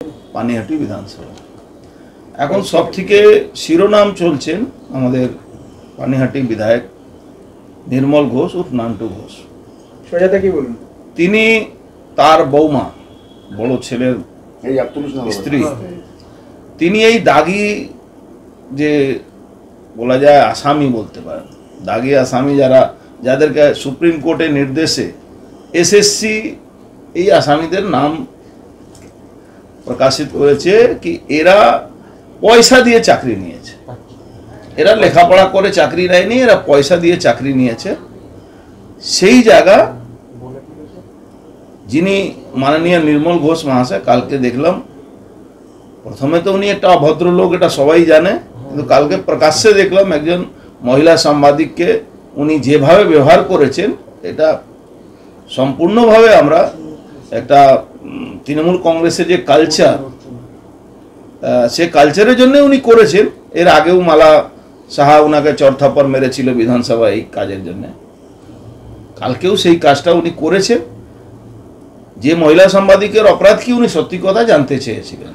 পানিহাটি বিধানসভা এখন সবথেকে শিরোনাম চলছেন আমাদের পানিহাটি বিধায়ক নির্মল ঘোষ ও নান্টু ঘোষ। সোজাতে কি বলুন? তিনি তার বৌমা বড় ছেলের স্ত্রী, তিনি এই দাগি যে বলা যায় আসামি বলতে পারেন, দাগি আসামি যাদেরকে সুপ্রিম কোর্টের নির্দেশে এসএসসি এই আসামিদের নাম প্রকাশিত করেছে কি এরা পয়সা দিয়ে চাকরি নিয়েছে, এরা লেখাপড়া করে চাকরি নেয়নি, এরা পয়সা দিয়ে চাকরি নিয়েছে। সেই জায়গা যিনি মাননীয় নির্মল ঘোষ মহাশয়, কালকে দেখলাম প্রথমে তো উনি একটা অভদ্র লোক, এটা সবাই জানে, কিন্তু কালকে প্রকাশ্যে দেখলাম একজন মহিলা সাংবাদিককে উনি যেভাবে ব্যবহার করেছেন, এটা সম্পূর্ণভাবে আমরা একটা তৃণমূল কংগ্রেসের যে কালচার, সে কালচারের জন্য উনি করেছেন। এর আগেও মালা সাহা ওনাকে চড়থাপ্পড় মেরেছিল বিধানসভা এই কাজের জন্য, কালকেও সেই কাজটা উনি করেছেন। যে মহিলা সাংবাদিকের অপরাধ কি উনি সত্যি কথা জানতে চেয়েছিলেন।